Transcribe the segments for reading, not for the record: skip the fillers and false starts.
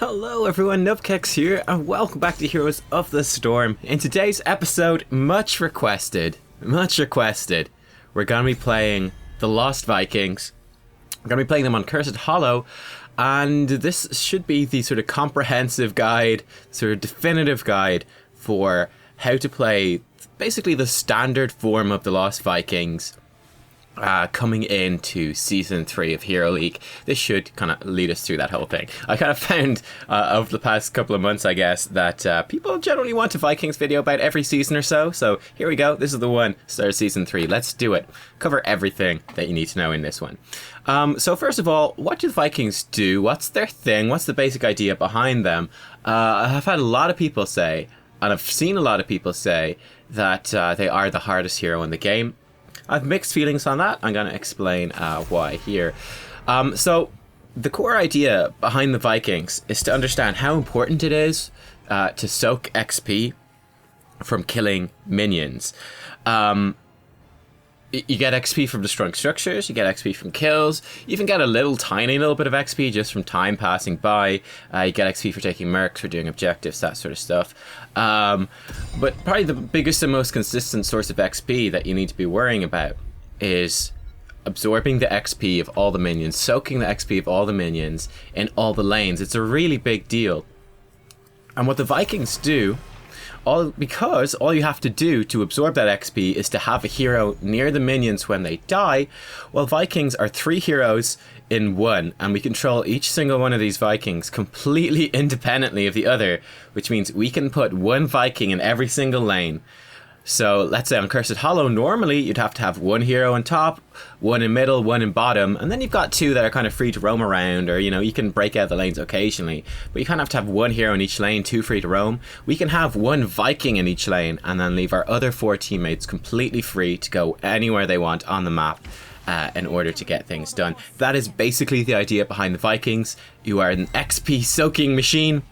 Hello everyone, Nubkeks here, and welcome back to Heroes of the Storm. In today's episode, much requested, we're going to be playing the Lost Vikings. We're going to be playing them on Cursed Hollow, and this should be the sort of comprehensive guide, sort of definitive guide for how to play basically the standard form of the Lost Vikings. Coming into Season 3 of Hero League. This should kind of lead us through that whole thing. I kind of found over the past couple of months, I guess, that people generally want a Vikings video about every season or so. So here we go. This is the one. Start Season 3. Let's do it. Cover everything that you need to know in this one. So first of all, what do the Vikings do? What's their thing? What's the basic idea behind them? I've had a lot of people say, and I've seen a lot of people say, that they are the hardest hero in the game. I have mixed feelings on that. I'm going to explain why here. So the core idea behind the Vikings is to understand how important it is to soak XP from killing minions. You get XP from destroying structures, you get XP from kills, you even get a tiny little bit of XP just from time passing by. You get XP for taking mercs, for doing objectives, that sort of stuff. But probably the biggest and most consistent source of XP that you need to be worrying about is absorbing the XP of all the minions, soaking the XP of all the minions in all the lanes. It's a really big deal. And what the Vikings do, because all you have to do to absorb that XP is to have a hero near the minions when they die. Well, Vikings are 3 heroes in one, and we control each single one of these Vikings completely independently of the other, which means we can put one Viking in every single lane. So let's say on Cursed Hollow, normally you'd have to have one hero on top, one in middle, one in bottom, and then you've got 2 that are kind of free to roam around, or, you know, you can break out the lanes occasionally, but you kind of have to have one hero in each lane, 2 free to roam. We can have one Viking in each lane, and then leave our other 4 teammates completely free to go anywhere they want on the map in order to get things done. That is basically the idea behind the Vikings. You are an XP soaking machine.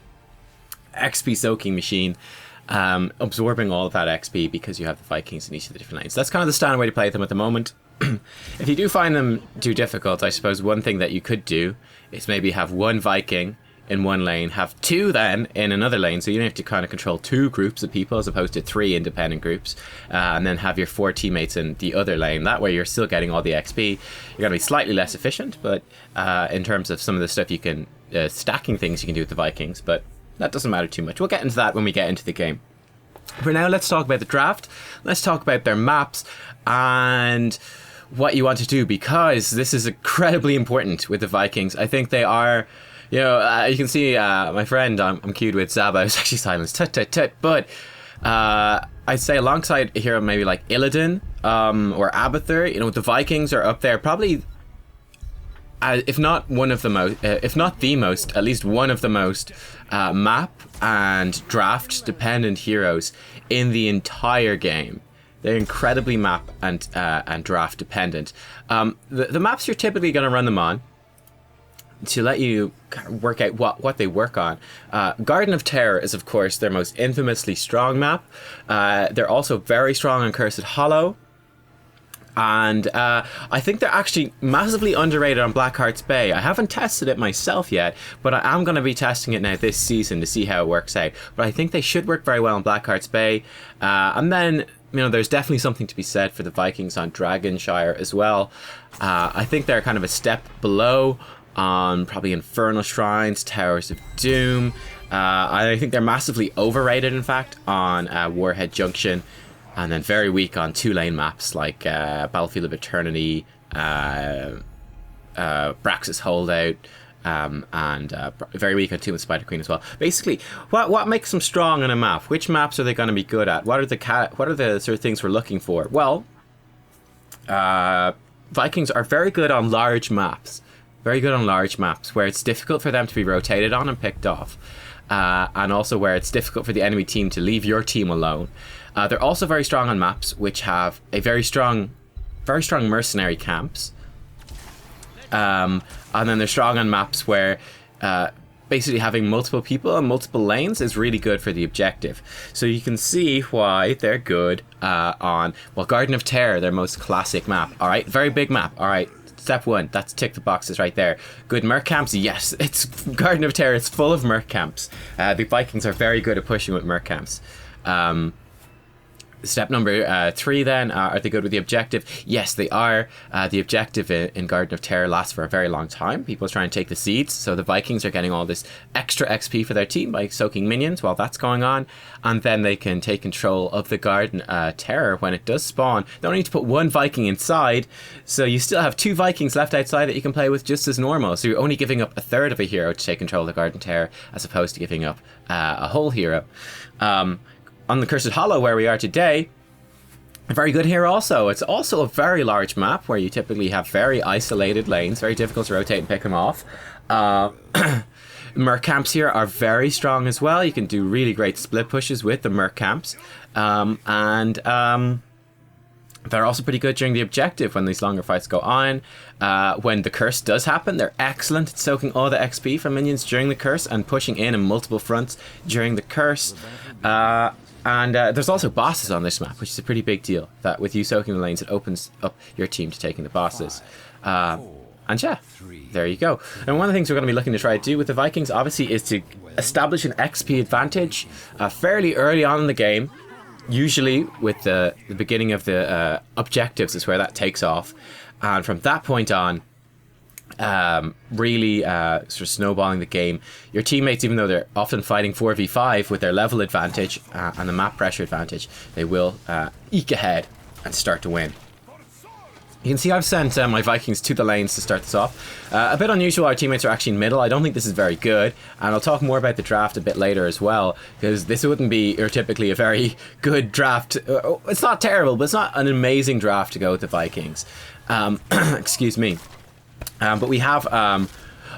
Absorbing all of that XP because you have the Vikings in each of the different lanes. That's kind of the standard way to play them at the moment. If you do find them too difficult, I suppose one thing that you could do is maybe have one Viking in one lane, have 2 then in another lane, so you don't have to kind of control 2 groups of people as opposed to 3 independent groups, and then have your 4 teammates in the other lane. That way you're still getting all the XP. You're going to be slightly less efficient, but in terms of some of the stuff you can, stacking things you can do with the Vikings, but that doesn't matter too much. We'll get into that when we get into the game. For now, let's talk about the draft. Let's talk about their maps and what you want to do, because this is incredibly important with the Vikings. I think they are, you know, you can see my friend, I'm queued with Zab. I was actually silenced, but I'd say alongside a hero maybe like Illidan or Abathur, you know, the Vikings are up there, probably if not one of the most, if not the most, at least one of the most map and draft dependent heroes in the entire game. They're incredibly map and draft dependent. The maps you're typically going to run them on, to let you kind of work out what they work on. Garden of Terror is, of course, their most infamously strong map. They're also very strong on Cursed Hollow. And I think they're actually massively underrated on Blackheart's Bay. I haven't tested it myself yet, but I am going to be testing it now this season to see how it works out. But I think they should work very well on Blackheart's Bay. And then, you know, there's definitely something to be said for the Vikings on Dragonshire as well. I think they're kind of a step below on probably Infernal Shrines, Towers of Doom. I think they're massively overrated, in fact, on Warhead Junction. And then very weak on 2-lane maps like Battlefield of Eternity, Braxis Holdout, and very weak on Tomb of Spider Queen as well. Basically, what makes them strong on a map? Which maps are they going to be good at? What are the sort of things we're looking for? Well, Vikings are very good on large maps. Very good on large maps where it's difficult for them to be rotated on and picked off. And also where it's difficult for the enemy team to leave your team alone. They're also very strong on maps which have a very strong mercenary camps. And then they're strong on maps where basically having multiple people on multiple lanes is really good for the objective. So you can see why they're good on, well, Garden of Terror, their most classic map. All right, very big map. All right, step one. That's tick the boxes right there. Good merc camps. Yes, it's Garden of Terror. It's full of merc camps. The Vikings are very good at pushing with merc camps. Step number 3 then, are they good with the objective? Yes, they are. The objective in Garden of Terror lasts for a very long time. People try and take the seeds, so the Vikings are getting all this extra XP for their team by soaking minions while that's going on, and then they can take control of the Garden Terror when it does spawn. They only need to put 1 Viking inside, so you still have 2 Vikings left outside that you can play with just as normal, so you're only giving up a third of a hero to take control of the Garden Terror as opposed to giving up a whole hero. On the Cursed Hollow, where we are today, very good here also. It's also a very large map where you typically have very isolated lanes, very difficult to rotate and pick them off. Merc camps here are very strong as well. You can do really great split pushes with the merc camps. They're also pretty good during the objective when these longer fights go on. When the curse does happen, they're excellent at soaking all the XP from minions during the curse and pushing in multiple fronts during the curse. And there's also bosses on this map, which is a pretty big deal. That with you soaking the lanes, it opens up your team to taking the bosses. And yeah, there you go. And one of the things we're going to be looking to try to do with the Vikings, obviously, is to establish an XP advantage fairly early on in the game. Usually with the beginning of the objectives is where that takes off. And from that point on, really sort of snowballing the game. Your teammates, even though they're often fighting 4v5 with their level advantage and the map pressure advantage, they will eke ahead and start to win. You can see I've sent my Vikings to the lanes to start this off. A bit unusual, our teammates are actually in middle. I don't think this is very good, and I'll talk more about the draft a bit later as well, because this wouldn't be typically a very good draft. It's not terrible, but it's not an amazing draft to go with the Vikings. Excuse me. But we have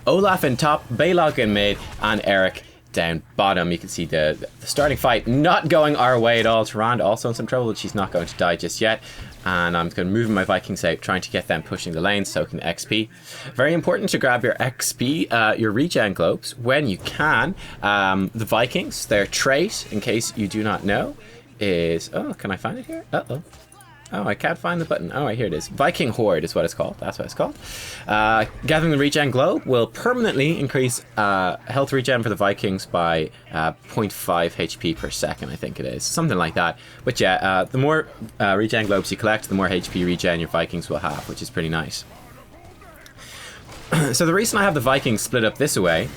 Olaf in top, Balog in mid, and Eric down bottom. You can see the starting fight not going our way at all. Tyrande also in some trouble, but she's not going to die just yet. And I'm going to move my Vikings out, trying to get them pushing the lanes, soaking the XP. Very important to grab your XP, your regen globes, when you can. The Vikings, their trait, in case you do not know, is... Oh, can I find it here? Uh-oh. Oh, I can't find the button. Oh, right, here it is. Viking Horde is what it's called. That's what it's called. Gathering the regen globe will permanently increase health regen for the Vikings by 0.5 HP per second, I think it is. Something like that. But yeah, the more regen globes you collect, the more HP regen your Vikings will have, which is pretty nice. So the reason I have the Vikings split up this way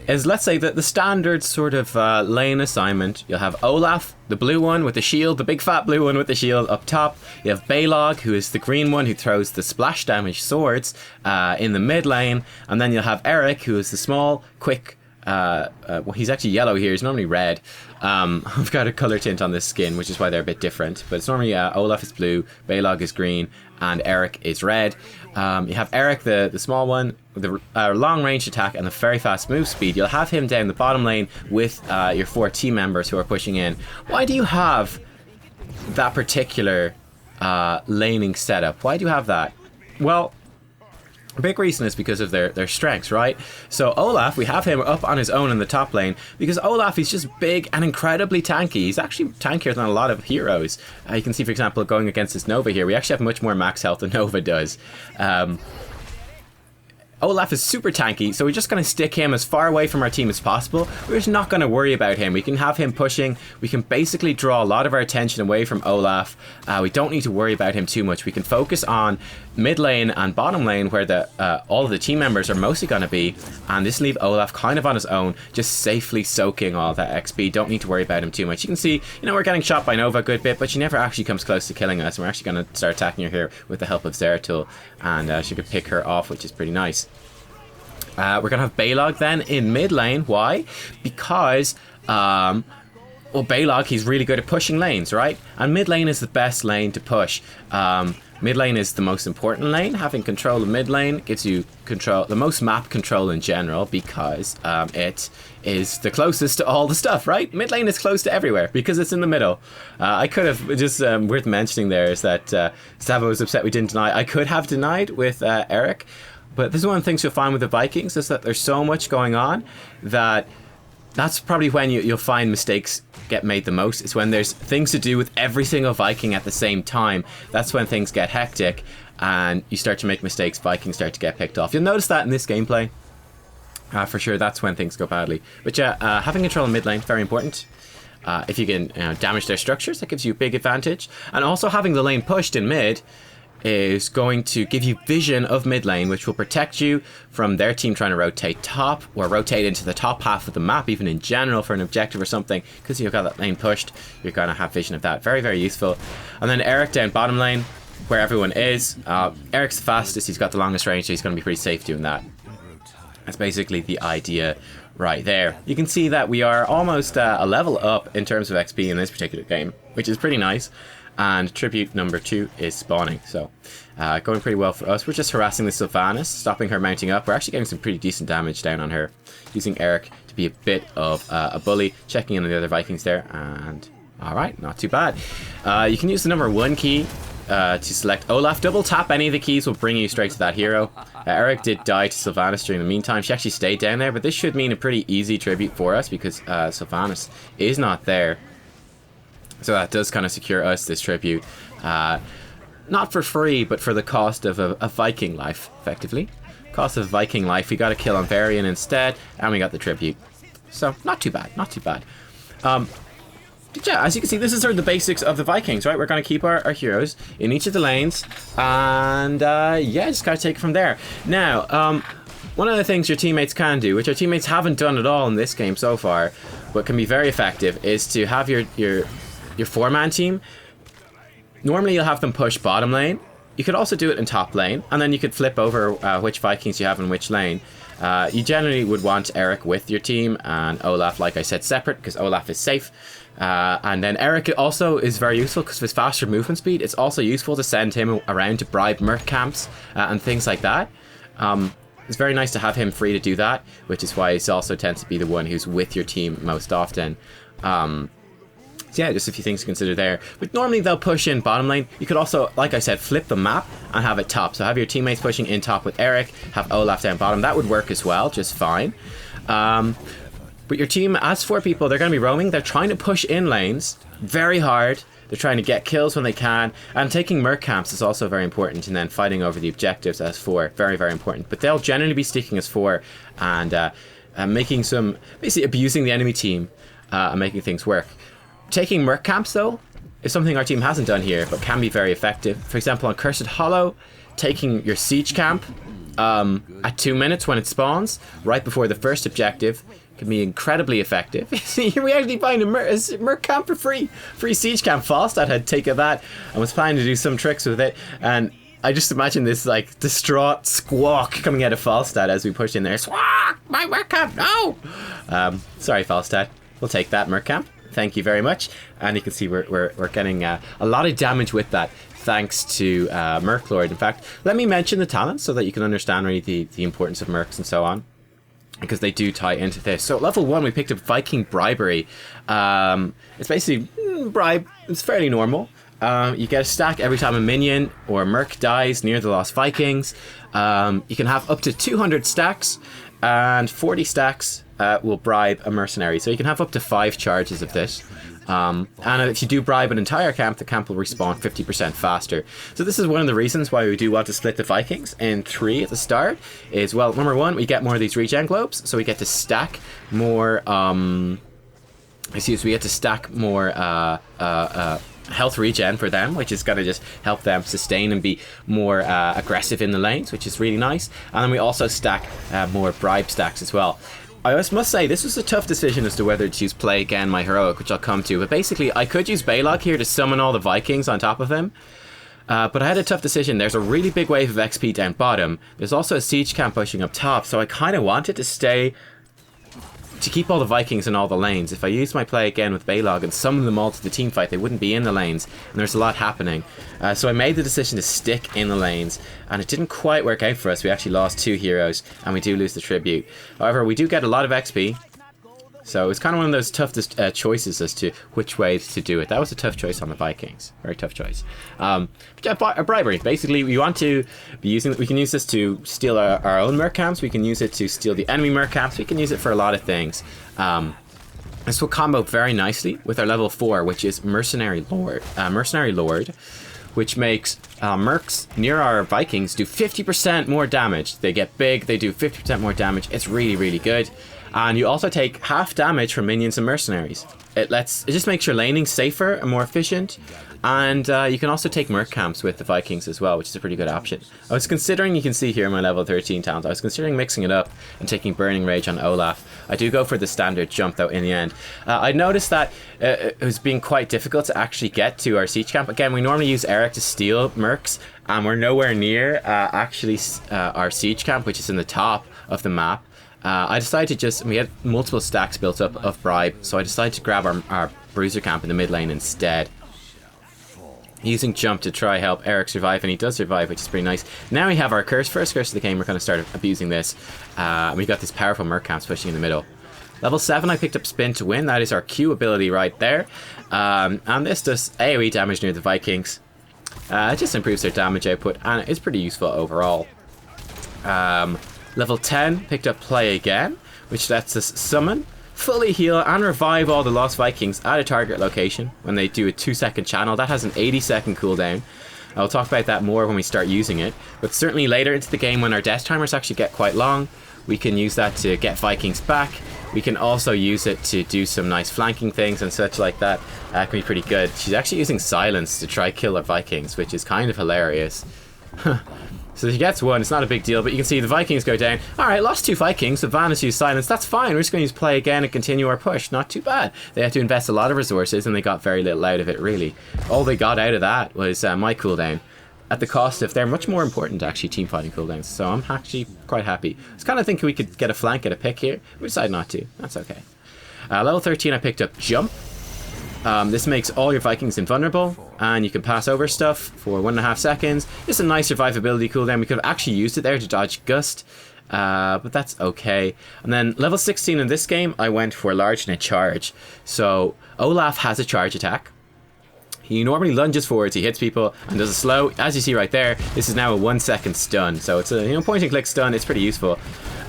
is, let's say that the standard sort of lane assignment, you'll have Olaf, the blue one with the shield, the big fat blue one with the shield up top. You have Balog, who is the green one who throws the splash damage swords in the mid lane. And then you'll have Eric, who is the small, quick, well, he's actually yellow here, he's normally red. I've got a color tint on this skin, which is why they're a bit different. But it's normally Olaf is blue, Balog is green, and Eric is red. You have Eric, the small one, with the long range attack and the very fast move speed. You'll have him down the bottom lane with your 4 team members who are pushing in. Why do you have that particular laning setup? Why do you have that? Well, a big reason is because of their strengths, right? So Olaf, we have him up on his own in the top lane because Olaf, he's just big and incredibly tanky. He's actually tankier than a lot of heroes. You can see, for example, going against this Nova here, we actually have much more max health than Nova does. Olaf is super tanky, so we're just going to stick him as far away from our team as possible. We're just not going to worry about him. We can have him pushing. We can basically draw a lot of our attention away from Olaf. We don't need to worry about him too much. We can focus on mid lane and bottom lane where all of the team members are mostly going to be, and just leave Olaf kind of on his own, just safely soaking all that XP. Don't need to worry about him too much. You can see, we're getting shot by Nova a good bit, but she never actually comes close to killing us. And we're actually going to start attacking her here with the help of Zeratul, and she could pick her off, which is pretty nice. We're going to have Balog then in mid lane. Why? Because, well, Balog, he's really good at pushing lanes, right? And mid lane is the best lane to push. Mid lane is the most important lane. Having control of mid lane gives you the most map control in general, because it is the closest to all the stuff, right? Mid lane is close to everywhere because it's in the middle. I could have, just worth mentioning there is that Savo was upset we didn't deny. I could have denied with Eric. But this is one of the things you'll find with the Vikings, is that there's so much going on that that's probably when you'll find mistakes get made the most. It's when there's things to do with every single Viking at the same time. That's when things get hectic and you start to make mistakes. Vikings start to get picked off. You'll notice that in this gameplay. For sure, that's when things go badly. But yeah, having control in mid lane, very important. If you can damage their structures, that gives you a big advantage. And also having the lane pushed in mid is going to give you vision of mid lane, which will protect you from their team trying to rotate top or rotate into the top half of the map, even in general for an objective or something. Because you've got that lane pushed, you're going to have vision of that. Very, very useful. And then Eric down bottom lane, where everyone is. Eric's the fastest, he's got the longest range, so he's going to be pretty safe doing that. That's basically the idea right there. You can see that we are almost a level up in terms of XP in this particular game, which is pretty nice. And tribute number 2 is spawning, so going pretty well for us. We're just harassing the Sylvanas, stopping her mounting up. We're actually getting some pretty decent damage down on her, using Eric to be a bit of a bully, checking in on the other Vikings there, and alright, not too bad. You can use the number 1 key to select Olaf. Double tap any of the keys will bring you straight to that hero. Eric did die to Sylvanas during the meantime. She actually stayed down there, but this should mean a pretty easy tribute for us because Sylvanas is not there. So that does kind of secure us this tribute. Not for free, but for the cost of a Viking life, effectively. Cost of Viking life. We got a kill on Varian instead, and we got the tribute. So, not too bad, not too bad. Yeah, as you can see, this is sort of the basics of the Vikings, right? We're going to keep our heroes in each of the lanes, and yeah, just got to take it from there. Now, one of the things your teammates can do, which our teammates haven't done at all in this game so far, but can be very effective, is to have your 4-man team. Normally you'll have them push bottom lane. You could also do it in top lane, and then you could flip over which Vikings you have in which lane. You generally would want Eric with your team and Olaf, like I said, separate, because Olaf is safe. And then Eric also is very useful because of his faster movement speed. It's also useful to send him around to bribe merc camps and things like that. It's very nice to have him free to do that, which is why he also tends to be the one who's with your team most often. So yeah, just a few things to consider there. But normally they'll push in bottom lane. You could also, like I said, flip the map and have it top. So have your teammates pushing in top with Eric, have Olaf down bottom. That would work as well, just fine. But your team, as 4 people, they're going to be roaming. They're trying to push in lanes very hard. They're trying to get kills when they can. And taking merc camps is also very important. And then fighting over the objectives as 4. Very, very important. But they'll generally be sticking as 4 and making some, basically abusing the enemy team and making things work. Taking merc camps, though, is something our team hasn't done here, but can be very effective. For example, on Cursed Hollow, taking your siege camp at 2 minutes when it spawns, right before the first objective, can be incredibly effective. We actually find a merc camp for free. Free siege camp. Falstad had taken that and was planning to do some tricks with it, and I just imagine this like distraught squawk coming out of Falstad as we push in there. Squawk! My merc camp, no! Sorry, Falstad. We'll take that merc camp. Thank you very much. And you can see we're getting a lot of damage with that, thanks to Merc Lord. In fact, let me mention the talents so that you can understand really the importance of mercs and so on, because they do tie into this. So at level 1 we picked up Viking Bribery. It's basically bribe. It's fairly normal. You get a stack every time a minion or a merc dies near the Lost Vikings. You can have up to 200 stacks, and 40 stacks will bribe a mercenary. So you can have up to 5 charges of this. And if you do bribe an entire camp, the camp will respawn 50% faster. So this is one of the reasons why we do want to split the Vikings in 3 at the start. Is, well, number 1, we get more of these regen globes, so we get to stack more we get to stack more health regen for them, which is going to just help them sustain and be more aggressive in the lanes, which is really nice. And then we also stack more bribe stacks as well. I must say, this was a tough decision as to whether to use Play Again, my heroic, which I'll come to. But basically, I could use Balog here to summon all the Vikings on top of him. But I had a tough decision. There's a really big wave of XP down bottom. There's also a siege camp pushing up top. So I kind of wanted to keep all the Vikings in all the lanes. If I used my Play Again with Balog and summon them all to the team fight, they wouldn't be in the lanes, and there's a lot happening. So I made the decision to stick in the lanes, and it didn't quite work out for us. We actually lost 2 heroes, and we do lose the tribute. However, we do get a lot of XP, So it's kind of one of those tough choices as to which way to do it. That was a tough choice on the Vikings. Very tough choice. A bribery. Basically, we want to be using. We can use this to steal our own merc camps. We can use it to steal the enemy merc camps. We can use it for a lot of things. This will combo very nicely with our level 4, which is Mercenary Lord. Mercenary Lord, which makes mercs near our Vikings do 50% more damage. They get big, they do 50% more damage. It's really, really good. And you also take half damage from minions and mercenaries. It just makes your laning safer and more efficient. And you can also take merc camps with the Vikings as well, which is a pretty good option. I was considering, you can see here my level 13 talent, I was considering mixing it up and taking Burning Rage on Olaf. I do go for the standard jump though in the end. I noticed that it was being quite difficult to actually get to our siege camp. Again, we normally use Eric to steal mercs, and we're nowhere near our siege camp, which is in the top of the map. I decided we had multiple stacks built up of bribe, so I decided to grab our bruiser camp in the mid lane instead. Using jump to try help Eric survive, and he does survive, which is pretty nice. Now we have our first curse of the game. We're going to start abusing this. We've got this powerful merc camp pushing in the middle. Level 7, I picked up Spin to Win. That is our Q ability right there. And this does AoE damage near the Vikings. It just improves their damage output, and it's pretty useful overall. Level 10, picked up Play Again, which lets us summon, fully heal, and revive all the Lost Vikings at a target location when they do a 2-second channel. That has an 80-second cooldown. I'll talk about that more when we start using it, but certainly later into the game when our death timers actually get quite long, we can use that to get Vikings back. We can also use it to do some nice flanking things and such like that. That can be pretty good. She's actually using silence to try kill our Vikings, which is kind of hilarious. So she gets one, it's not a big deal, but you can see the Vikings go down. Alright, lost 2 Vikings, so Van has used silence, that's fine, we're just going to use Play Again and continue our push, not too bad. They had to invest a lot of resources and they got very little out of it, really. All they got out of that was my cooldown, at the cost of, they're much more important actually, team fighting cooldowns, so I'm actually quite happy. I was kind of thinking we could get a flank, get a pick here, we decided not to, that's okay. Level 13 I picked up Jump. This makes all your Vikings invulnerable, and you can pass over stuff for 1.5 seconds. It's a nice survivability cooldown. We could have actually used it there to dodge Gust, but that's okay. And then level 16 in this game, I went for Large and a Charge. So Olaf has a charge attack. He normally lunges forwards, he hits people, and does a slow. As you see right there, this is now a 1-second stun. So it's a point and click stun. It's pretty useful.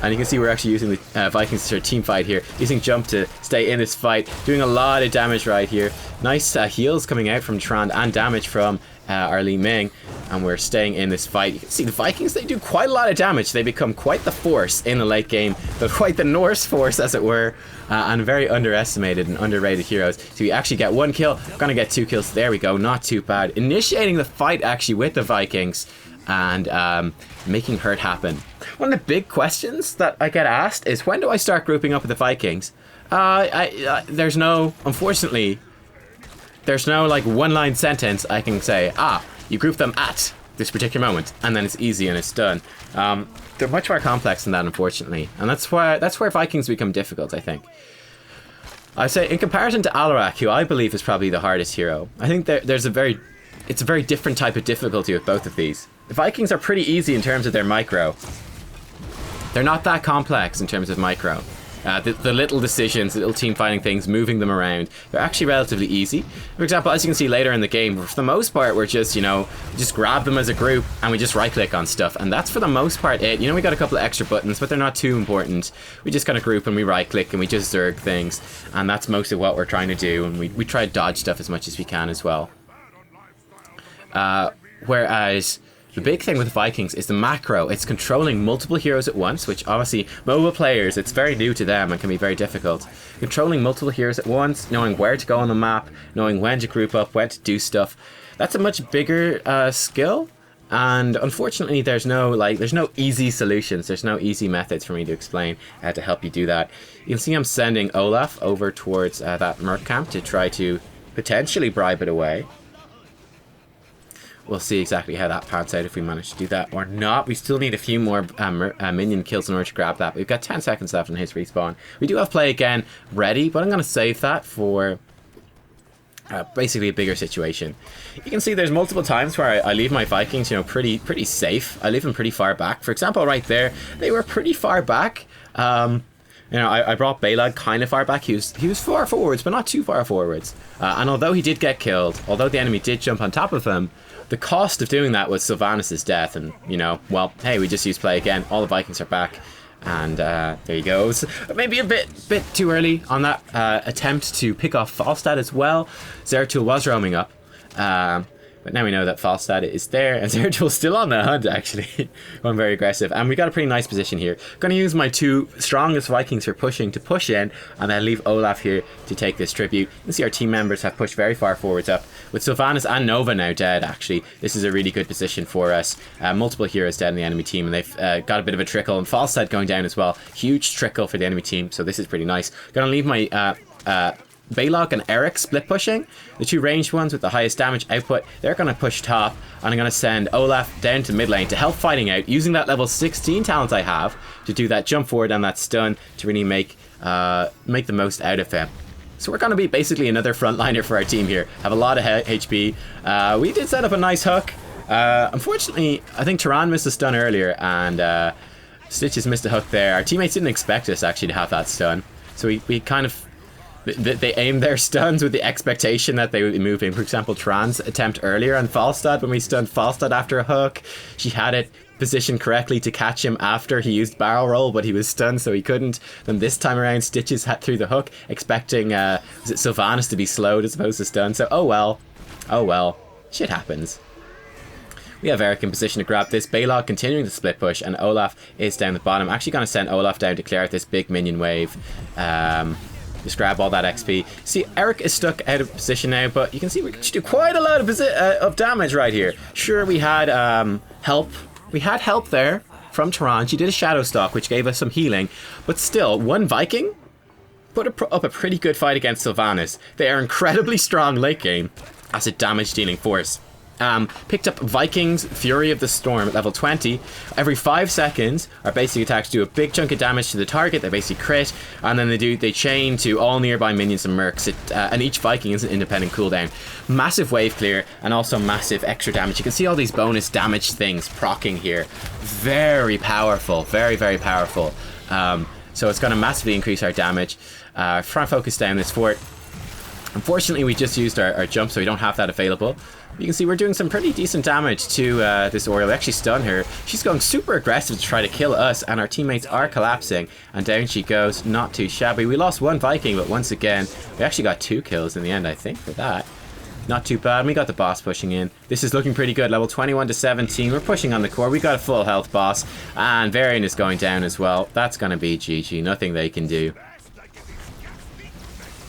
And you can see we're actually using the Vikings to team fight here. Using jump to stay in this fight. Doing a lot of damage right here. Nice heals coming out from Trond and damage from our Li Ming. And we're staying in this fight. You can see the Vikings, they do quite a lot of damage. They become quite the force in the late game. They're quite the Norse force, as it were. And very underestimated and underrated heroes. So we actually get 1 kill. Gonna get 2 kills. There we go. Not too bad. Initiating the fight actually with the Vikings. And making hurt happen. One of the big questions that I get asked is, when do I start grouping up with the Vikings? There's no, unfortunately, there's no like one-line sentence I can say, you group them at this particular moment, and then it's easy and it's done. They're much more complex than that, unfortunately, and that's where Vikings become difficult, I think. I'd say in comparison to Alarak, who I believe is probably the hardest hero, I think it's a very different type of difficulty with both of these. The Vikings are pretty easy in terms of their micro. They're not that complex in terms of micro. The little decisions, the little team fighting things, moving them around, they're actually relatively easy. For example, as you can see later in the game, for the most part, we're just, just grab them as a group and we just right click on stuff. And that's for the most part it. We got a couple of extra buttons, but they're not too important. We just kind of group and we right click and we just zerg things. And that's most of what we're trying to do. And we try to dodge stuff as much as we can as well. Whereas the big thing with Vikings is the macro. It's controlling multiple heroes at once, which obviously mobile players, it's very new to them and can be very difficult. Controlling multiple heroes at once, knowing where to go on the map, knowing when to group up, when to do stuff. That's a much bigger skill, and unfortunately there's no easy solutions. There's no easy methods for me to explain to help you do that. You can see I'm sending Olaf over towards that merc camp to try to potentially bribe it away. We'll see exactly how that pans out if we manage to do that or not. We still need a few more minion kills in order to grab that. We've got 10 seconds left on his respawn. We do have Play Again ready, but I'm going to save that for basically a bigger situation. You can see there's multiple times where I leave my Vikings, pretty safe. I leave them pretty far back. For example, right there, they were pretty far back. You know, I brought Balog kind of far back. He was far forwards, but not too far forwards. And although he did get killed, although the enemy did jump on top of him, the cost of doing that was Sylvanas' death. And, you know, well, hey, we just used play again. All the Vikings are back. And there you go. So maybe a bit too early on that attempt to pick off Falstad as well. Zeratul was roaming up. But now we know that Falstad is there, and Zeratul's still on the hunt, actually. Going very aggressive. And we got a pretty nice position here. Going to use my 2 strongest Vikings for pushing to push in, and then leave Olaf here to take this tribute. You can see our team members have pushed very far forwards up. With Sylvanas and Nova now dead, actually, this is a really good position for us. Multiple heroes dead in the enemy team, and they've got a bit of a trickle. And Falstad going down as well. Huge trickle for the enemy team, so this is pretty nice. Going to leave my... Balog and Eric split pushing, the 2 ranged ones with the highest damage output. They're going to push top, and I'm going to send Olaf down to mid lane to help fighting out, using that level 16 talent I have to do that jump forward and that stun to really make the most out of him. So we're going to be basically another frontliner for our team here. Have a lot of HP. We did set up a nice hook. Unfortunately, I think Turan missed a stun earlier, and Stitches missed a hook there. Our teammates didn't expect us actually to have that stun, so we kind of... They aimed their stuns with the expectation that they would be moving. For example, Tran's attempt earlier on Falstad, when we stunned Falstad after a hook, she had it positioned correctly to catch him after he used barrel roll, but he was stunned, so he couldn't. Then this time around, Stitches had through the hook, expecting was it Sylvanas to be slowed as opposed to stunned. So oh well, shit happens. We have Eric in position to grab this. Balog continuing the split push, and Olaf is down the bottom. Actually going to send Olaf down to clear out this big minion wave. Just grab all that XP. See, Eric is stuck out of position now, but you can see we can do quite a lot of damage right here. Sure, we had help. We had help there from Turan. She did a Shadow Stalk, which gave us some healing. But still, 1 Viking put up a pretty good fight against Sylvanas. They are incredibly strong late game as a damage-dealing force. Picked up Vikings Fury of the Storm at level 20. Every 5 seconds, our basic attacks do a big chunk of damage to the target. They basically crit, and then they chain to all nearby minions and mercs. And each Viking is an independent cooldown. Massive wave clear, and also massive extra damage. You can see all these bonus damage things proccing here. Very powerful, very, very powerful. So it's going to massively increase our damage. Try and focus down this fort. Unfortunately, we just used our jump, so we don't have that available. You can see we're doing some pretty decent damage to this Oriole. We actually stun her. She's going super aggressive to try to kill us, and our teammates are collapsing. And down she goes. Not too shabby. We lost 1 Viking, but once again, we actually got 2 kills in the end, I think, for that. Not too bad. We got the boss pushing in. This is looking pretty good. Level 21 to 17. We're pushing on the core. We got a full health boss. And Varian is going down as well. That's going to be GG. Nothing they can do.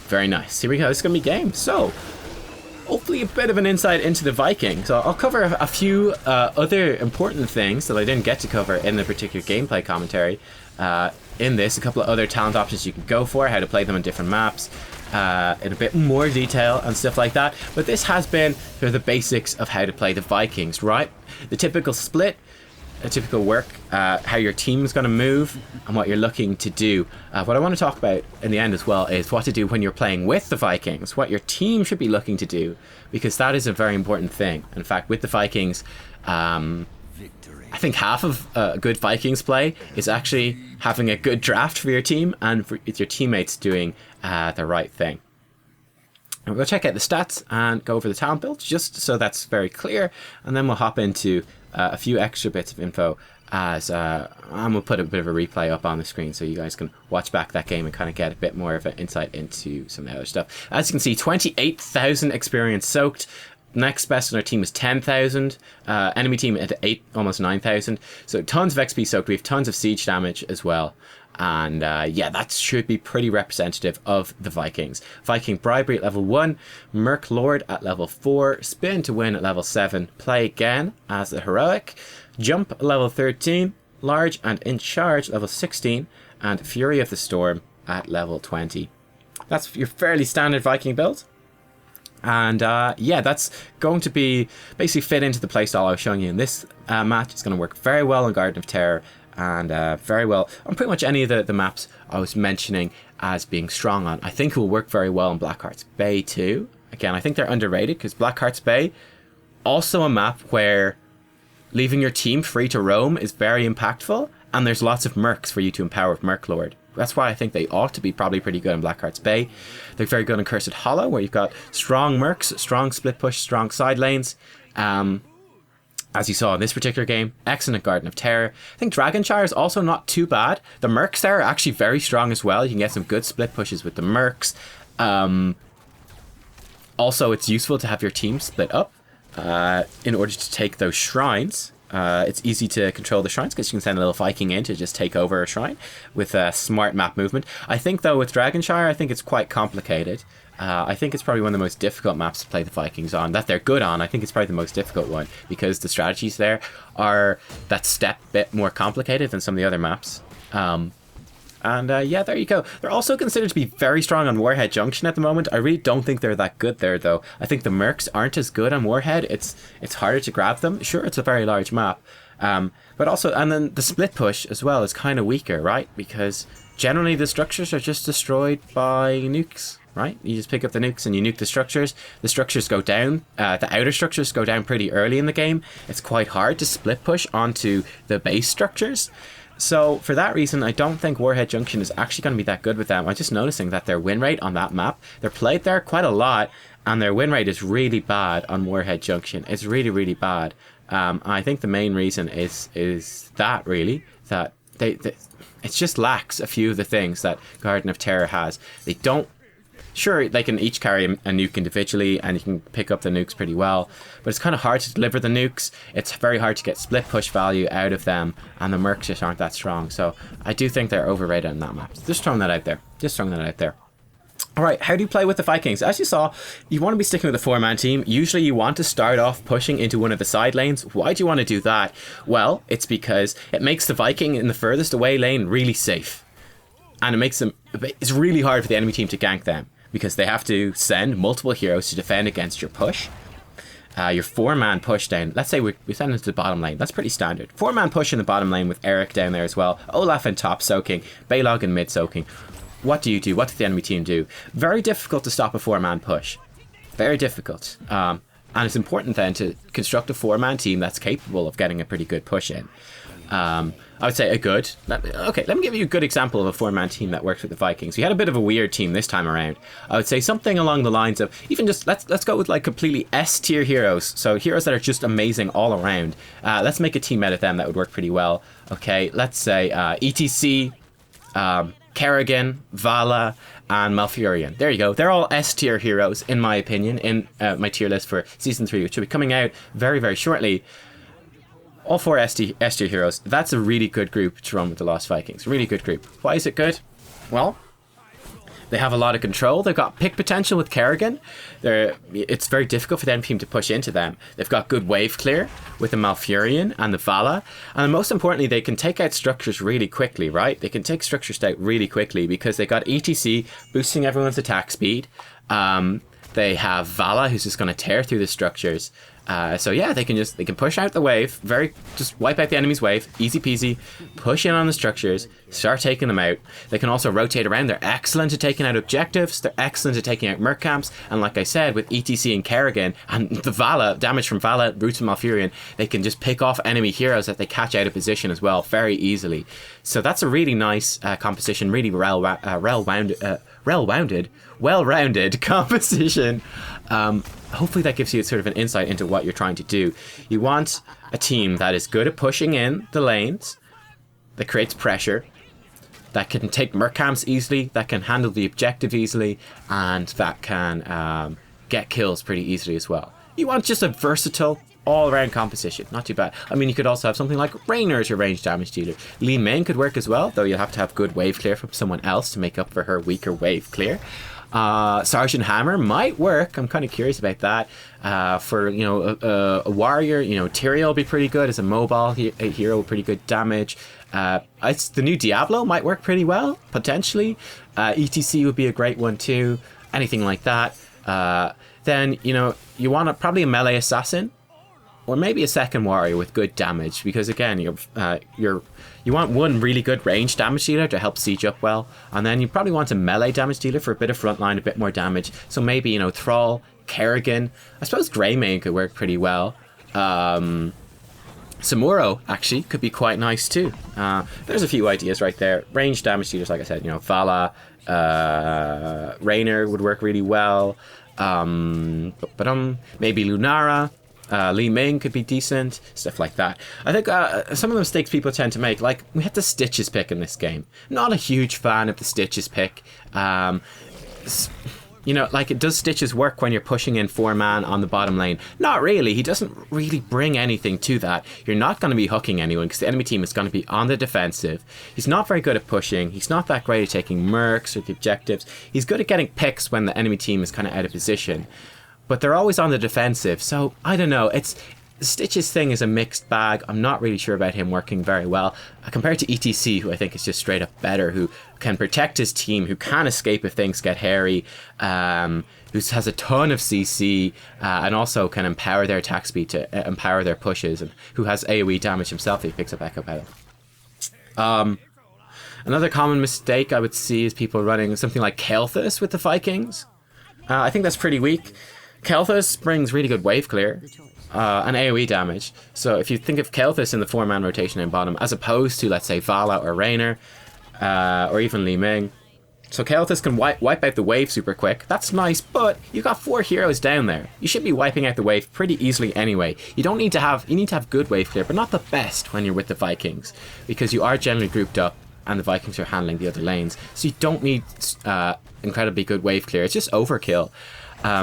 Very nice. Here we go. It's going to be game. So, hopefully a bit of an insight into the Vikings. So I'll cover a few other important things that I didn't get to cover in the particular gameplay commentary. In this, a couple of other talent options you can go for, how to play them on different maps, in a bit more detail and stuff like that. But this has been sort of the basics of how to play the Vikings, right? The typical split, a typical work, how your team's going to move, and what you're looking to do. What I want to talk about in the end as well is what to do when you're playing with the Vikings, what your team should be looking to do, because that is a very important thing. In fact, with the Vikings, I think half of good Vikings play is actually having a good draft for your team and for your teammates doing the right thing. And we'll check out the stats and go over the talent build, just so that's very clear, and then we'll hop into a few extra bits of info as and we'll put a bit of a replay up on the screen so you guys can watch back that game and kind of get a bit more of an insight into some of the other stuff. As you can see, 28,000 experience soaked. Next best on our team is 10,000. Enemy team at almost 9,000. So tons of XP soaked. We have tons of siege damage as well. And yeah, that should be pretty representative of the Vikings. Viking Bribery at level 1, Merc Lord at level 4, Spin to Win at level 7, Play Again as the Heroic, Jump at level 13, Large and In Charge level 16, and Fury of the Storm at level 20. That's your fairly standard Viking build. And yeah, that's going to be basically fit into the playstyle I was showing you in this match. It's going to work very well on Garden of Terror, and very well on pretty much any of the maps I was mentioning as being strong on. I think it will work very well on Blackheart's Bay too. Again, I think they're underrated because Blackheart's Bay, also a map where leaving your team free to roam is very impactful, and there's lots of mercs for you to empower with Merc Lord. that's why I think they ought to be probably pretty good in Blackheart's Bay. They're very good in Cursed Hollow, where you've got strong mercs, strong split push, strong side lanes. As you saw in this particular game, excellent Garden of Terror. I think Dragonshire is also not too bad. The mercs there are actually very strong as well. You can get some good split pushes with the mercs. Also, it's useful to have your team split up in order to take those shrines. It's easy to control the shrines because you can send a little Viking in to just take over a shrine with smart map movement. I think, though, with Dragonshire, I think it's quite complicated. I think it's probably one of the most difficult maps to play the Vikings on. That they're good on, I think it's probably the most difficult one because the strategies there are that step bit more complicated than some of the other maps. Yeah, there you go. They're also considered to be very strong on Warhead Junction at the moment. I really don't think they're that good there, though. I think the mercs aren't as good on Warhead. It's harder to grab them. Sure, it's a very large map. But also, and then the split push as well is kind of weaker, right? Because generally the structures are just destroyed by nukes, right? You just pick up the nukes and you nuke the structures. The structures go down. The outer structures go down pretty early in the game. It's quite hard to split push onto the base structures. So for that reason, I don't think Warhead Junction is actually going to be that good with them. I'm just noticing that their win rate on that map, they're played there quite a lot, and their win rate is really bad on Warhead Junction. It's really, really bad. I think the main reason is that really, that they it just lacks a few of the things that Garden of Terror has. They don't. Sure, they can each carry a nuke individually and you can pick up the nukes pretty well, but it's kind of hard to deliver the nukes. It's very hard to get split push value out of them, and the mercs just aren't that strong. So I do think they're overrated on that map. Just throwing that out there. Alright, how do you play with the Vikings? As you saw, you want to be sticking with a 4-man team. Usually you want to start off pushing into one of the side lanes. Why do you want to do that? Well, it's because it makes the Viking in the furthest away lane really safe. And it's really hard for the enemy team to gank them, because they have to send multiple heroes to defend against your push. Your 4-man push down. Let's say we send into the bottom lane. That's pretty standard. 4-man push in the bottom lane with Eric down there as well. Olaf in top soaking. Balog in mid soaking. What do you do? What does the enemy team do? Very difficult to stop a 4-man push. Very difficult. And it's important then to construct a 4-man team that's capable of getting a pretty good push in. I would say let me give you a good example of a 4-man team that works with the Vikings. We had a bit of a weird team this time around. I would say something along the lines of, even just, let's go with like completely S-tier heroes. So heroes that are just amazing all around. Let's make a team out of them that would work pretty well. Okay, let's say ETC, Kerrigan, Vala, and Malfurion. There you go. They're all S-tier heroes, in my opinion, in my tier list for Season 3, which will be coming out very, very shortly. All 4 S-tier heroes. That's a really good group to run with the Lost Vikings. Really good group. Why is it good? Well, they have a lot of control. They've got pick potential with Kerrigan. It's very difficult for the enemy team to push into them. They've got good wave clear with the Malfurion and the Vala. And most importantly, they can take out structures really quickly, right? They can take structures out really quickly because they got ETC boosting everyone's attack speed. They have Vala, who's just going to tear through the structures. So yeah, they can push out the wave, just wipe out the enemy's wave, easy peasy, push in on the structures, start taking them out. They can also rotate around. They're excellent at taking out objectives. They're excellent at taking out merc camps. And like I said, with ETC and Kerrigan and the Vala, damage from Vala, Roots and Malfurion, they can just pick off enemy heroes that they catch out of position as well, very easily. So that's a really nice composition, really well-rounded composition. Hopefully that gives you sort of an insight into what you're trying to do. You want a team that is good at pushing in the lanes, that creates pressure, that can take merc camps easily, that can handle the objective easily, and that can get kills pretty easily as well. You want just a versatile, all-around composition. Not too bad. I mean, you could also have something like Raynor as your range damage dealer. Li Ming could work as well, though you'll have to have good wave clear from someone else to make up for her weaker wave clear. Sergeant Hammer might work. I'm kind of curious about that. For a warrior, Tyrael will be pretty good as a mobile hero with pretty good damage. The new Diablo might work pretty well, potentially. ETC would be a great one too. Anything like that. Then you want probably a melee assassin, or maybe a second warrior with good damage, because again, you want one really good range damage dealer to help siege up well, and then you probably want a melee damage dealer for a bit of frontline, a bit more damage. So maybe Thrall, Kerrigan. I suppose Greymane could work pretty well. Samuro actually could be quite nice too. There's a few ideas right there. Range damage dealers, like I said, Vala, Raynor would work really well. Maybe Lunara, Li Ming could be decent, stuff like that. I think some of the mistakes people tend to make, like we had the Stitches pick in this game. Not a huge fan of the Stitches pick. Like, does Stitches work when you're pushing in 4-man on the bottom lane? Not really. He doesn't really bring anything to that. You're not going to be hooking anyone because the enemy team is going to be on the defensive. He's not very good at pushing. He's not that great at taking mercs or the objectives. He's good at getting picks when the enemy team is kind of out of position. But they're always on the defensive. So, I don't know. Stitch's thing is a mixed bag. I'm not really sure about him working very well compared to ETC, who I think is just straight up better, who can protect his team, who can escape if things get hairy, who has a ton of CC, and also can empower their attack speed to empower their pushes, and who has AoE damage himself if he picks up Echo Battle. Another common mistake I would see is people running something like Kel'Thas with the Vikings. I think that's pretty weak. Kel'Thas brings really good wave clear. And AoE damage. So if you think of Kel'Thas in the 4-man rotation in bottom, as opposed to, let's say, Vala or Raynor, or even Li Ming. So Kel'Thas can wipe out the wave super quick. That's nice, but you've got 4 heroes down there. You should be wiping out the wave pretty easily anyway. You need to have good wave clear, but not the best when you're with the Vikings, because you are generally grouped up and the Vikings are handling the other lanes. So you don't need incredibly good wave clear. It's just overkill.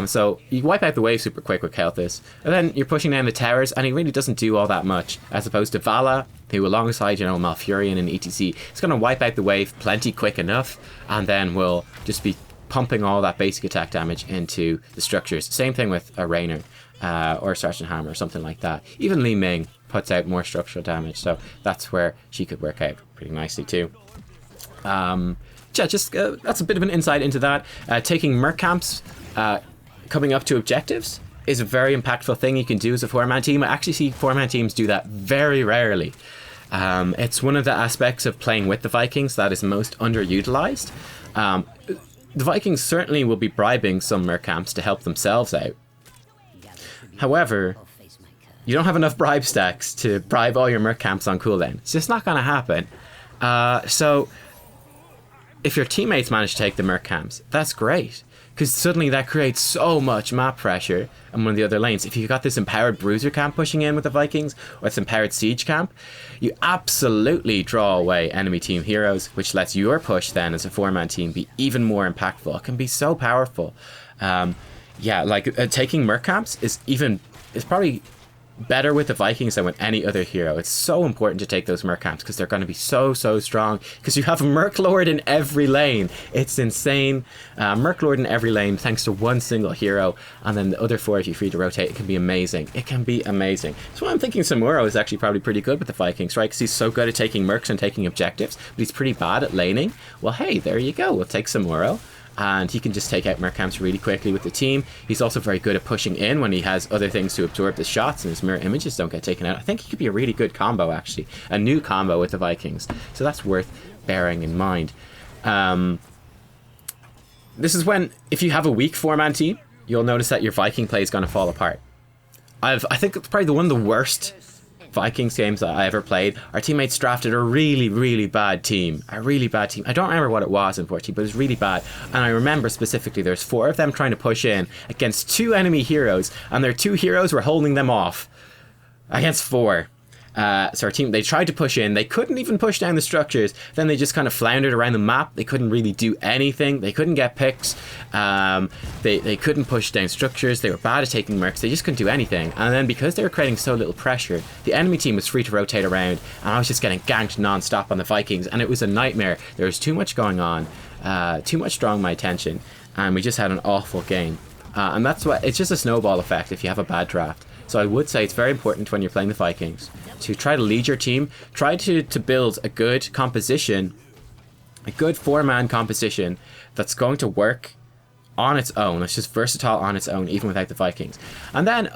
So you wipe out the wave super quick with Kel'Thas, and then you're pushing down the towers, and he really doesn't do all that much, as opposed to Vala, who alongside, Malfurion and ETC, is going to wipe out the wave plenty quick enough, and then will just be pumping all that basic attack damage into the structures. Same thing with a Raynor, or Sergeant Hammer, or something like that. Even Li Ming puts out more structural damage, so that's where she could work out pretty nicely too. That's a bit of an insight into that. Taking merc camps, coming up to objectives is a very impactful thing you can do as a 4-man team. I actually see 4-man teams do that very rarely. It's one of the aspects of playing with the Vikings that is most underutilized. The Vikings certainly will be bribing some merc camps to help themselves out. However, you don't have enough bribe stacks to bribe all your merc camps on cooldown. It's just not going to happen. So if your teammates manage to take the merc camps, that's great. Because suddenly that creates so much map pressure on one of the other lanes. If you've got this empowered bruiser camp pushing in with the Vikings, or this empowered siege camp, you absolutely draw away enemy team heroes, which lets your push then as a 4-man team be even more impactful. It can be so powerful. Taking merc camps is probably better with the Vikings than with any other hero. It's so important to take those merc camps because they're going to be so strong, because you have a Merc Lord in every lane. It's insane. Merc Lord in every lane thanks to one single hero, and then the other 4 if you're free to rotate. It can be amazing. So I'm thinking Samuro is actually probably pretty good with the Vikings, right? Because he's so good at taking mercs and taking objectives, but he's pretty bad at laning. Well, hey, there you go. We'll take Samuro, and he can just take out merc camps really quickly with the team. He's also very good at pushing in when he has other things to absorb the shots and his mirror images don't get taken out. I think he could be a really good combo, actually. A new combo with the Vikings. So that's worth bearing in mind. This is when, if you have a weak 4-man team, you'll notice that your Viking play is going to fall apart. I think it's probably one of the worst Vikings games that I ever played. Our teammates drafted a really bad team. I don't remember what it was, unfortunately, but it was really bad. And I remember specifically there's 4 of them trying to push in against 2 enemy heroes, and their 2 heroes were holding them off against 4. So our team, they tried to push in. They couldn't even push down the structures. Then they just kind of floundered around the map. They couldn't really do anything. They couldn't get picks. They couldn't push down structures. They were bad at taking mercs. They just couldn't do anything. And then because they were creating so little pressure, the enemy team was free to rotate around, and I was just getting ganked non-stop on the Vikings, and it was a nightmare. There was too much going on, too much drawing my attention, and we just had an awful game. And that's why it's just a snowball effect if you have a bad draft. So I would say it's very important when you're playing the Vikings to try to lead your team, try to build a good composition, a good 4-man composition that's going to work on its own. It's just versatile on its own, even without the Vikings. And then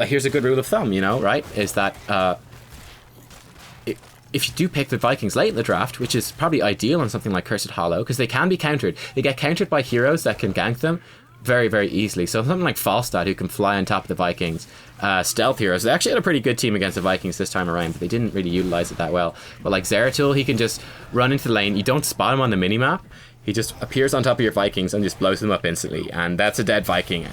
here's a good rule of thumb, right? Is that if you do pick the Vikings late in the draft, which is probably ideal on something like Cursed Hollow, because they can be countered. They get countered by heroes that can gank them very, very easily. So something like Falstad, who can fly on top of the Vikings, stealth heroes. They actually had a pretty good team against the Vikings this time around, but they didn't really utilize it that well. But like Zeratul, he can just run into the lane. You don't spot him on the minimap. He just appears on top of your Vikings and just blows them up instantly. And that's a dead Viking.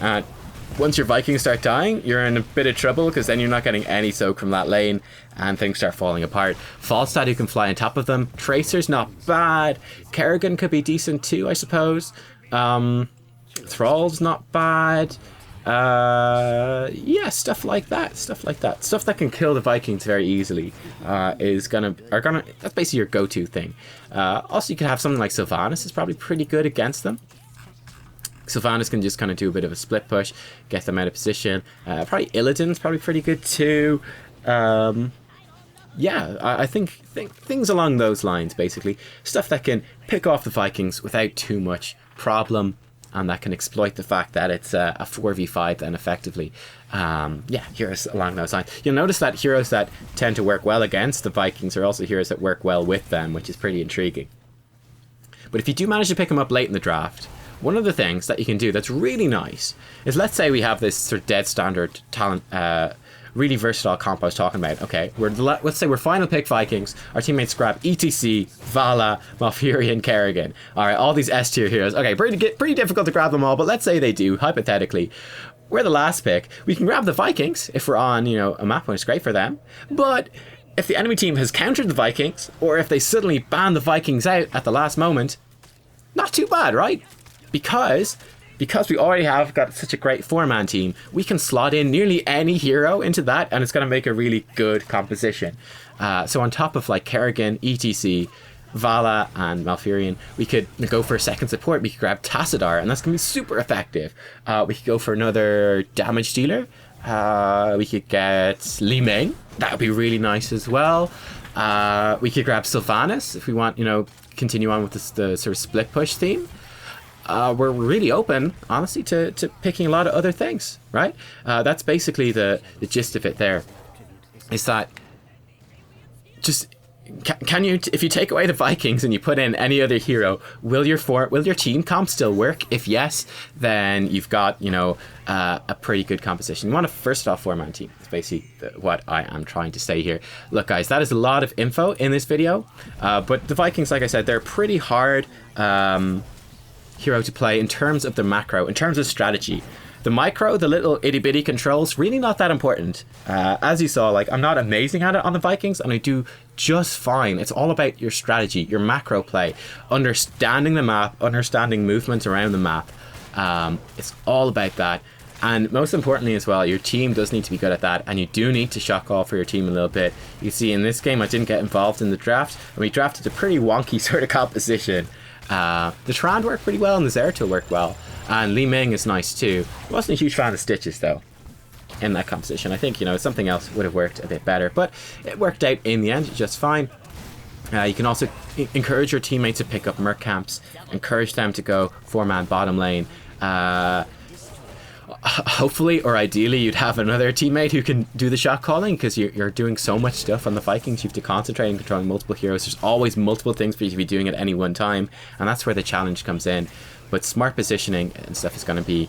Once your Vikings start dying, you're in a bit of trouble, because then you're not getting any soak from that lane and things start falling apart. Falstad, who can fly on top of them. Tracer's not bad. Kerrigan could be decent too, I suppose. Thrall's not bad. Yeah, stuff like that. Stuff that can kill the Vikings very easily that's basically your go-to thing. Also, you could have something like Sylvanas is probably pretty good against them. Sylvanas can just kind of do a bit of a split push, get them out of position. Probably Illidan's probably pretty good too. Yeah, I think things along those lines, basically. Stuff that can pick off the Vikings without too much problem, and that can exploit the fact that it's a 4v5 then effectively. Yeah, heroes along those lines. You'll notice that heroes that tend to work well against the Vikings are also heroes that work well with them, which is pretty intriguing. But if you do manage to pick them up late in the draft, one of the things that you can do that's really nice is, let's say we have this sort of dead standard talent, really versatile comp I was talking about. Okay, let's say we're final pick Vikings. Our teammates grab ETC, Vala, Malfurion, Kerrigan. All right, all these S tier heroes. Okay, pretty difficult to grab them all, but let's say they do, hypothetically. We're the last pick. We can grab the Vikings if we're on, a map when it's great for them. But if the enemy team has countered the Vikings, or if they suddenly ban the Vikings out at the last moment, not too bad, right? Because we already have got such a great 4-man team, we can slot in nearly any hero into that, and it's going to make a really good composition. So on top of like Kerrigan, ETC, Vala, and Malfurion, we could go for a second support. We could grab Tassadar, and that's going to be super effective. We could go for another damage dealer. We could get Li Ming. That would be really nice as well. We could grab Sylvanas if we want, continue on with the sort of split push theme. We're really open, honestly, to picking a lot of other things, right? That's basically the gist of it there. Is that just, can you, if you take away the Vikings and you put in any other hero, will your team comp still work? If yes, then you've got, a pretty good composition. You want a first off 4-man team. That's basically what I am trying to say here. Look, guys, that is a lot of info in this video, but the Vikings, like I said, they're pretty hard hero to play in terms of the macro, in terms of strategy. The micro, the little itty-bitty controls, really not that important. As you saw, I'm not amazing at it on the Vikings, and I do just fine. It's all about your strategy, your macro play, understanding the map, understanding movements around the map. It's all about that. And most importantly as well, your team does need to be good at that, and you do need to shock off for your team a little bit. You see, in this game, I didn't get involved in the draft, and we drafted a pretty wonky sort of composition. The Trand worked pretty well, and the Zeratul worked well. And Li Ming is nice too. I wasn't a huge fan of Stitches though in that composition. I think, something else would have worked a bit better, but it worked out in the end just fine. You can also encourage your teammates to pick up Merc camps, encourage them to go 4-man bottom lane. Hopefully, or ideally, you'd have another teammate who can do the shot calling, because you're doing so much stuff on the Vikings. You have to concentrate on controlling multiple heroes. There's always multiple things for you to be doing at any one time, and that's where the challenge comes in. But smart positioning and stuff is going to be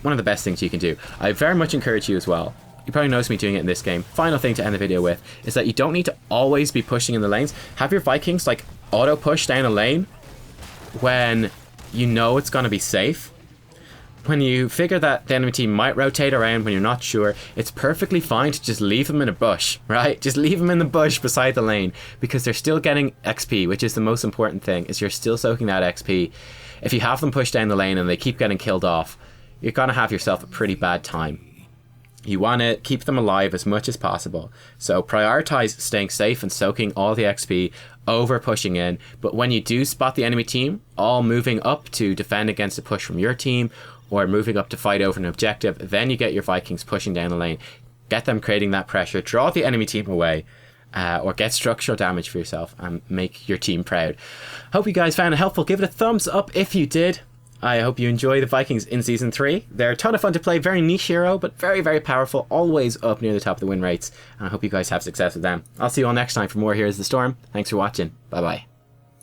one of the best things you can do. I very much encourage you as well. You probably noticed me doing it in this game. Final thing to end the video with is that you don't need to always be pushing in the lanes. Have your Vikings auto push down a lane when you know it's going to be safe. When you figure that the enemy team might rotate around when you're not sure, it's perfectly fine to just leave them in a bush, right? Just leave them in the bush beside the lane, because they're still getting XP, which is the most important thing, is you're still soaking that XP. If you have them push down the lane and they keep getting killed off, you're going to have yourself a pretty bad time. You want to keep them alive as much as possible. So prioritize staying safe and soaking all the XP over pushing in. But when you do spot the enemy team all moving up to defend against a push from your team, or moving up to fight over an objective, then you get your Vikings pushing down the lane. Get them creating that pressure, draw the enemy team away, or get structural damage for yourself and make your team proud. Hope you guys found it helpful. Give it a thumbs up if you did. I hope you enjoy the Vikings in Season 3. They're a ton of fun to play, very niche hero, but very, very powerful, always up near the top of the win rates. And I hope you guys have success with them. I'll see you all next time for more Heroes of the Storm. Thanks for watching. Bye-bye.